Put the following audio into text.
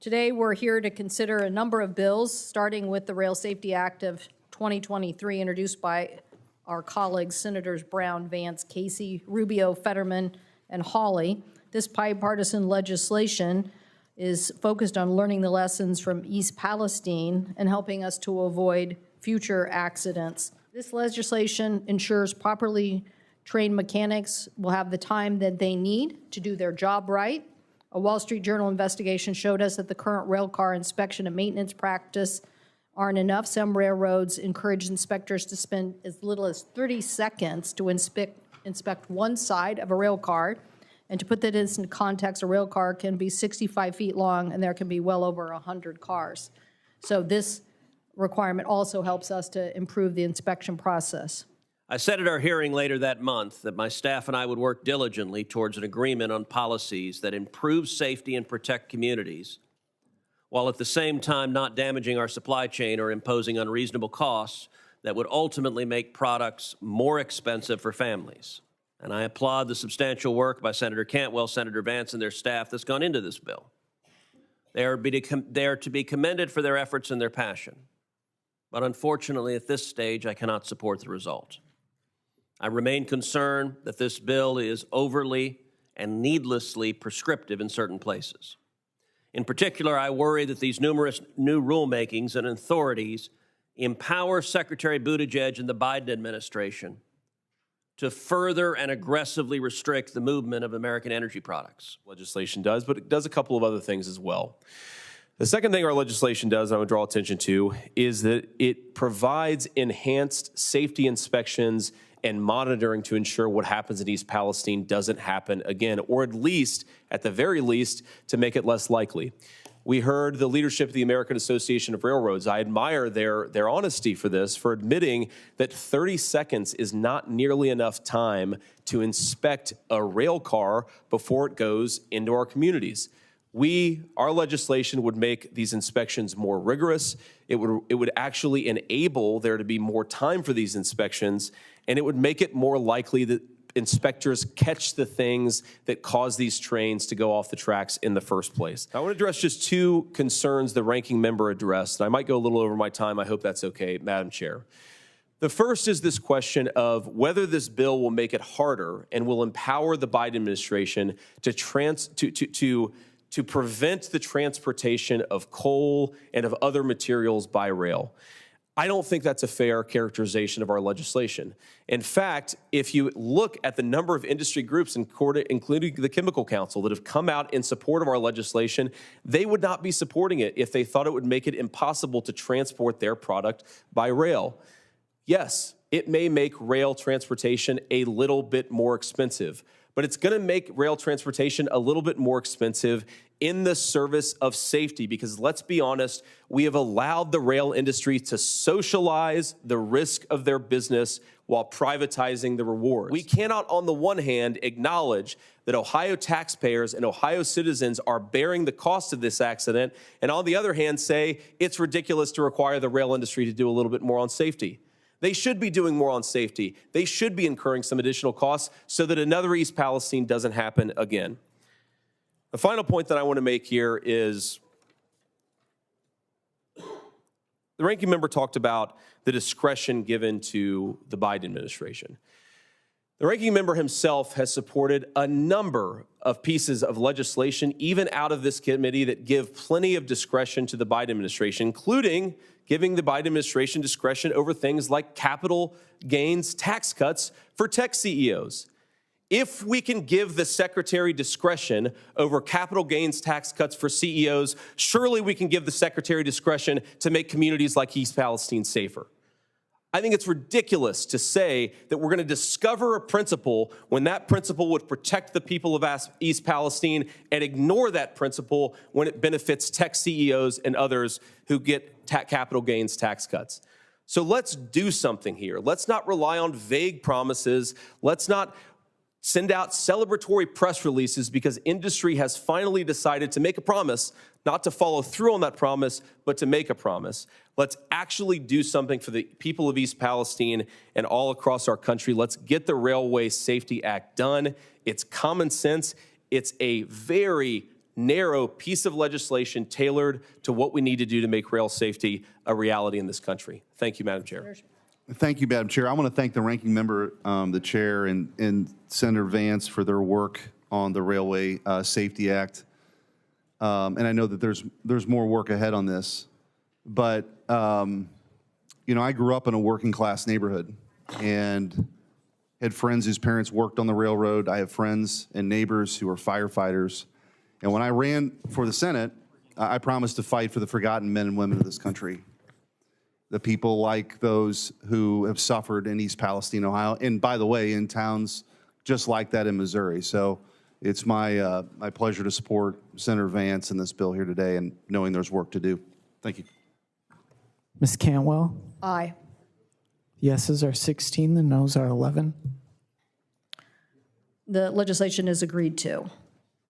Today, we're here to consider a number of bills, starting with the Rail Safety Act of 2023, introduced by our colleagues, Senators Brown, Vance, Casey, Rubio, Fetterman, and Hawley. This bipartisan legislation is focused on learning the lessons from East Palestine and helping us to avoid future accidents. This legislation ensures properly trained mechanics will have the time that they need to do their job right. A Wall Street Journal investigation showed us that the current rail car inspection and maintenance practice aren't enough. Some railroads encourage inspectors to spend as little as 30 seconds to inspect one side of a rail car. And to put that into context, a rail car can be 65 feet long, and there can be well over 100 cars. So this requirement also helps us to improve the inspection process. I said at our hearing later that month that my staff and I would work diligently towards an agreement on policies that improve safety and protect communities, while at the same time not damaging our supply chain or imposing unreasonable costs that would ultimately make products more expensive for families. And I applaud the substantial work by Senator Cantwell, Senator Vance, and their staff that's gone into this bill. They are to be commended for their efforts and their passion. But unfortunately, at this stage, I cannot support the result. I remain concerned that this bill is overly and needlessly prescriptive in certain places. In particular, I worry that these numerous new rulemakings and authorities empower Secretary Buttigieg and the Biden administration to further and aggressively restrict the movement of American energy products. Legislation does, but it does a couple of other things as well. The second thing our legislation does, I would draw attention to, is that it provides enhanced safety inspections and monitoring to ensure what happens in East Palestine doesn't happen again, or at least, at the very least, to make it less likely. We heard the leadership of the American Association of Railroads. I admire their honesty for this, for admitting that 30 seconds is not nearly enough time to inspect a rail car before it goes into our communities. Our legislation would make these inspections more rigorous. It would actually enable there to be more time for these inspections, and it would make it more likely that inspectors catch the things that cause these trains to go off the tracks in the first place. I want to address just two concerns the ranking member addressed, and I might go a little over my time. I hope that's okay, Madam Chair. The first is this question of whether this bill will make it harder and will empower the Biden administration to prevent the transportation of coal and of other materials by rail. I don't think that's a fair characterization of our legislation. In fact, if you look at the number of industry groups, including the Chemical Council, that have come out in support of our legislation, they would not be supporting it if they thought it would make it impossible to transport their product by rail. Yes, it may make rail transportation a little bit more expensive, but it's going to make rail transportation a little bit more expensive in the service of safety, because let's be honest, we have allowed the rail industry to socialize the risk of their business while privatizing the rewards. We cannot, on the one hand, acknowledge that Ohio taxpayers and Ohio citizens are bearing the cost of this accident, and on the other hand, say it's ridiculous to require the rail industry to do a little bit more on safety. They should be doing more on safety. They should be incurring some additional costs so that another East Palestine doesn't happen again. The final point that I want to make here is the ranking member talked about the discretion given to the Biden administration. The ranking member himself has supported a number of pieces of legislation, even out of this committee, that give plenty of discretion to the Biden administration, including giving the Biden administration discretion over things like capital gains tax cuts for tech CEOs. If we can give the secretary discretion over capital gains tax cuts for CEOs, surely we can give the secretary discretion to make communities like East Palestine safer. I think it's ridiculous to say that we're going to discover a principle when that principle would protect the people of East Palestine and ignore that principle when it benefits tech CEOs and others who get capital gains tax cuts. So let's do something here. Let's not rely on vague promises. Let's not send out celebratory press releases because industry has finally decided to make a promise, not to follow through on that promise, but to make a promise. Let's actually do something for the people of East Palestine and all across our country. Let's get the Railway Safety Act done. It's common sense. It's a very narrow piece of legislation tailored to what we need to do to make rail safety a reality in this country. Thank you, Madam Chair. Thank you, Madam Chair. I want to thank the ranking member, the chair, and Senator Vance for their work on the Railway Safety Act. And I know that there's more work ahead on this. But, you know, I grew up in a working class neighborhood and had friends whose parents worked on the railroad. I have friends and neighbors who are firefighters. And when I ran for the Senate, I promised to fight for the forgotten men and women of this country. The people like those who have suffered in East Palestine, Ohio, and by the way, in towns just like that in Missouri. So it's my pleasure to support Senator Vance in this bill here today, and knowing there's work to do. Thank you. Ms. Cantwell? Aye. Yeses are 16, the noes are 11. The legislation is agreed to.